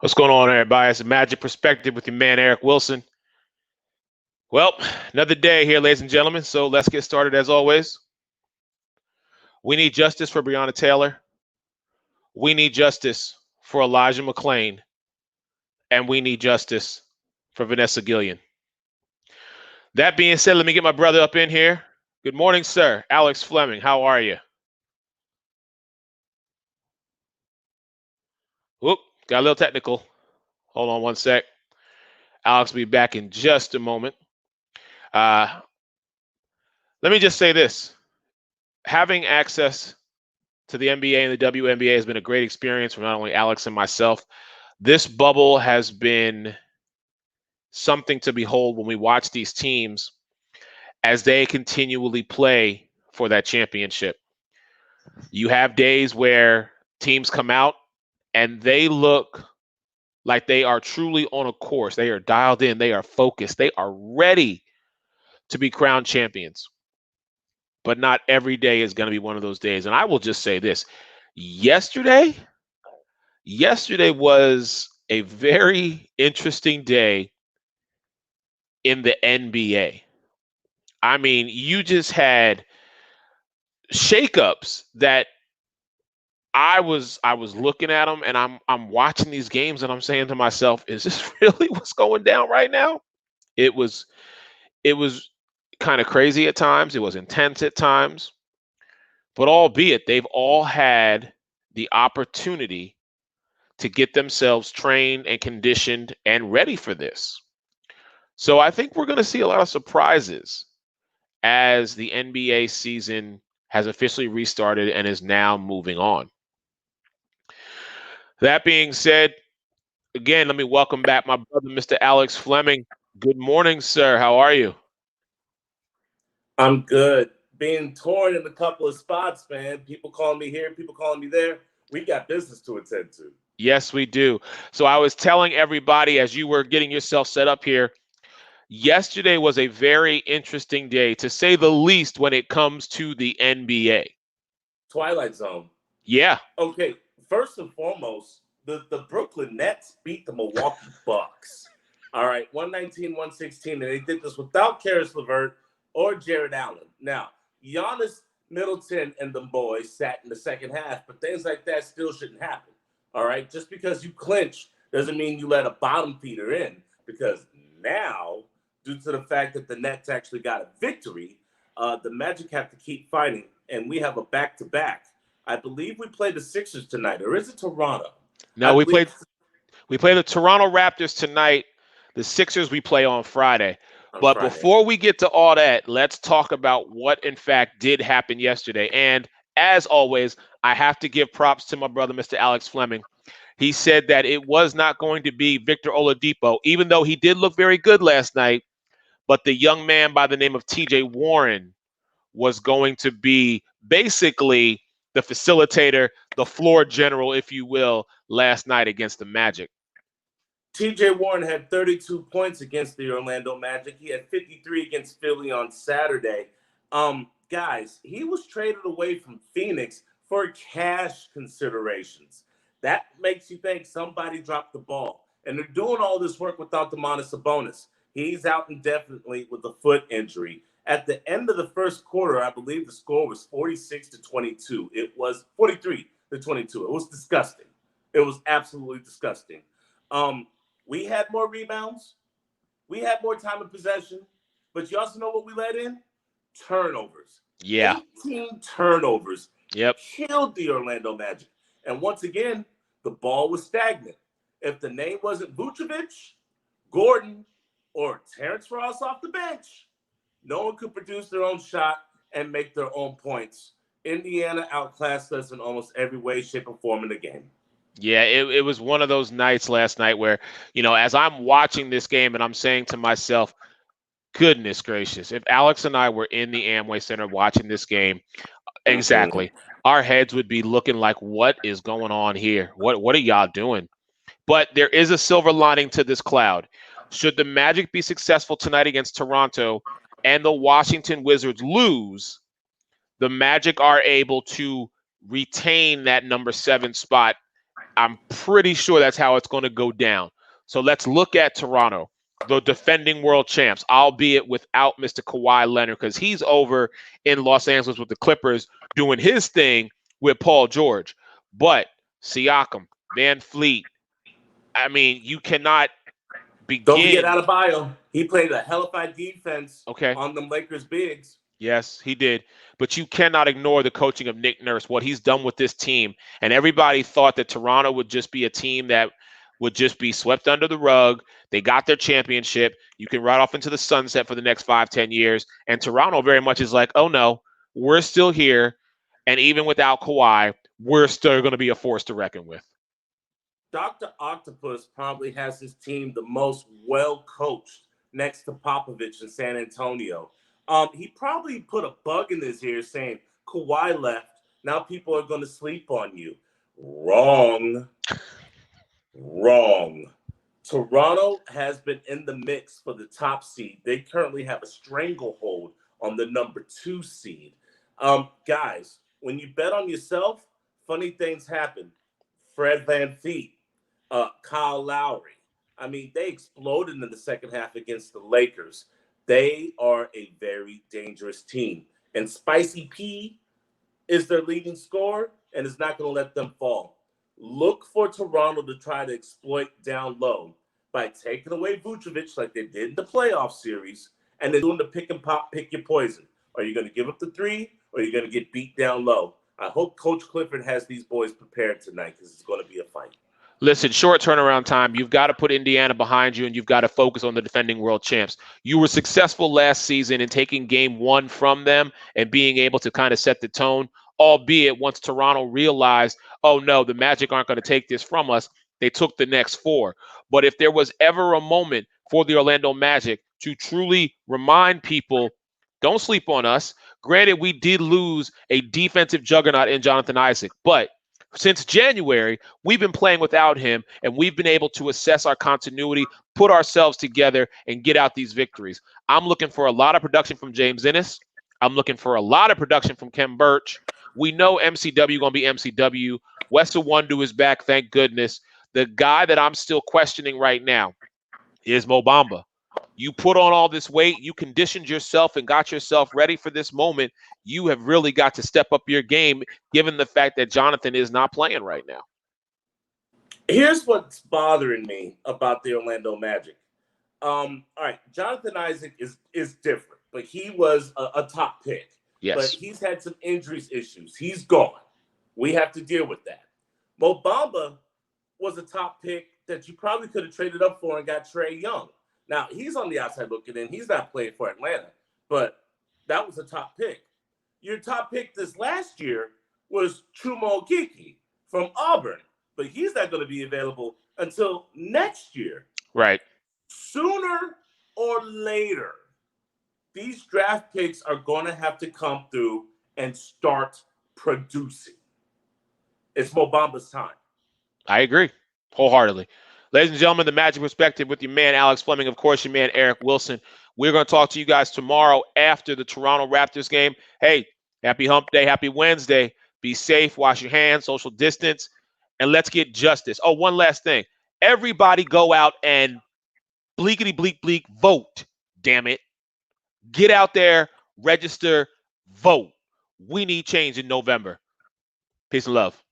What's going on, everybody? It's a Magic Perspective with your man, Eric Wilson. Well, another day here, ladies and gentlemen. So let's get started as always. We need justice for Breonna Taylor. We need justice for Elijah McClain. And we need justice for Vanessa Gillian. That being said, let me get my brother up in here. Good morning, sir. Alex Fleming, how are you? Whoop, got a little technical. Hold on one sec. Alex will be back in just a moment. Let me just say this. Having access to the NBA and the WNBA has been a great experience for not only Alex and myself. This bubble has been something to behold when we watch these teams as they continually play for that championship. You have days where teams come out and they look like they are truly on a course. They are dialed in. They are focused. They are ready to be crowned champions. But not every day is going to be one of those days. And I will just say this. Yesterday was a very interesting day in the NBA. I mean, you just had shakeups that I was looking at them and I'm watching these games and I'm saying to myself, is this really what's going down right now? It was it was kind of crazy at times. It was intense at times. But albeit they've all had the opportunity to get themselves trained and conditioned and ready for this. So I think we're going to see a lot of surprises as the NBA season has officially restarted and is now moving on. That being said, again, let me welcome back my brother, Mr. Alex Fleming. Good morning, sir. How are you? I'm good. Being torn in a couple of spots, man. People calling me here, people calling me there. We got business to attend to. Yes, we do. So I was telling everybody as you were getting yourself set up here, yesterday was a very interesting day, to say the least, when it comes to the NBA. Twilight Zone. Yeah. Okay, first and foremost, the Brooklyn Nets beat the Milwaukee Bucks. All right, 119-116, and they did this without Karis LeVert or Jared Allen. Now, Giannis, Middleton, and the boys sat in the second half, but things like that still shouldn't happen. All right, just because you clinch doesn't mean you let a bottom feeder in, because now, due to the fact that the Nets actually got a victory, the Magic have to keep fighting, and we have a back-to-back. I believe we play the Sixers tonight, or is it Toronto? No, we play the Toronto Raptors tonight. The Sixers we play on Friday. On But Friday. before we get to all that, let's talk about what in fact did happen yesterday. And as always, I have to give props to my brother, Mr. Alex Fleming. He said that it was not going to be Victor Oladipo, even though he did look very good last night. But the young man by the name of TJ Warren was going to be basically the facilitator, the floor general, if you will, last night against the Magic. TJ Warren had 32 points against the Orlando Magic. He had 53 against Philly on Saturday. Guys, he was traded away from Phoenix for cash considerations. That makes you think somebody dropped the ball. And they're doing all this work without Domantas Sabonis. He's out indefinitely with a foot injury. At the end of the first quarter, I believe the score was 46-22. It was 43-22. It was disgusting. It was absolutely disgusting. We had more rebounds. We had more time of possession. But you also know what we let in? Turnovers. Yeah. 18 turnovers. Yep. Killed the Orlando Magic. And once again, the ball was stagnant. If the name wasn't Vucevic, Gordon, or Terrence Ross off the bench, no one could produce their own shot and make their own points. Indiana outclassed us in almost every way, shape, or form in the game. Yeah, it was one of those nights last night where, as I'm watching this game and I'm saying to myself, goodness gracious, if Alex and I were in the Amway Center watching this game, exactly, our heads would be looking like, what is going on here? What are y'all doing? But there is a silver lining to this cloud. Should the Magic be successful tonight against Toronto and the Washington Wizards lose, the Magic are able to retain that number 7 spot I'm pretty sure that's how it's going to go down. So let's look at Toronto, the defending world champs, albeit without Mr. Kawhi Leonard, because he's over in Los Angeles with the Clippers doing his thing with Paul George. But Siakam, Van Fleet, I mean, you cannot Don't forget begin. Adebayo. He played a hellified defense Okay. on them Lakers bigs. Yes, he did. But you cannot ignore the coaching of Nick Nurse, what he's done with this team. And everybody thought that Toronto would just be a team that would just be swept under the rug. They got their championship. You can ride off into the sunset for the next 5, 10 years. And Toronto very much is like, oh no, we're still here. And even without Kawhi, we're still going to be a force to reckon with. Dr. Octopus probably has his team the most well coached next to Popovich in San Antonio. He probably put a bug in his ear saying, Kawhi left. Now people are going to sleep on you. Wrong. Wrong. Toronto has been in the mix for the top seed. They currently have a stranglehold on the number 2 seed. Guys, when you bet on yourself, funny things happen. Fred VanVleet, Kyle Lowry. I mean, they exploded in the second half against the Lakers. They are a very dangerous team. And Spicy P is their leading scorer and is not going to let them fall. Look for Toronto to try to exploit down low by taking away Vucevic like they did in the playoff series and then doing the pick and pop, pick your poison. Are you going to give up the 3 or are you going to get beat down low? I hope Coach Clifford has these boys prepared tonight because it's going to be a fight. Listen, short turnaround time. You've got to put Indiana behind you, and you've got to focus on the defending world champs. You were successful last season in taking game 1 from them and being able to kind of set the tone, albeit once Toronto realized, oh no, the Magic aren't going to take this from us, they took the next 4. But if there was ever a moment for the Orlando Magic to truly remind people, don't sleep on us. Granted, we did lose a defensive juggernaut in Jonathan Isaac, but since January, we've been playing without him, and we've been able to assess our continuity, put ourselves together, and get out these victories. I'm looking for a lot of production from James Ennis. I'm looking for a lot of production from Kem Birch. We know MCW going to be MCW. Wessa Wondu is back, thank goodness. The guy that I'm still questioning right now is Mo Bamba. You put on all this weight, you conditioned yourself and got yourself ready for this moment. You have really got to step up your game, given the fact that Jonathan is not playing right now. Here's what's bothering me about the Orlando Magic. All right, Jonathan Isaac is different, but he was a top pick. Yes. But he's had some injuries issues. He's gone. We have to deal with that. Mo Bamba was a top pick that you probably could have traded up for and got Trae Young. Now, he's on the outside looking in. He's not playing for Atlanta, but that was a top pick. Your top pick this last year was Chuma Okeke from Auburn, but he's not going to be available until next year. Right. Sooner or later, these draft picks are going to have to come through and start producing. It's Mo Bamba's time. I agree wholeheartedly. Ladies and gentlemen, the Magic Perspective with your man, Alex Fleming, of course, your man, Eric Wilson. We're going to talk to you guys tomorrow after the Toronto Raptors game. Hey, happy hump day, happy Wednesday. Be safe, wash your hands, social distance, and let's get justice. Oh, one last thing. Everybody go out and bleakety bleak bleak vote, damn it. Get out there, register, vote. We need change in November. Peace and love.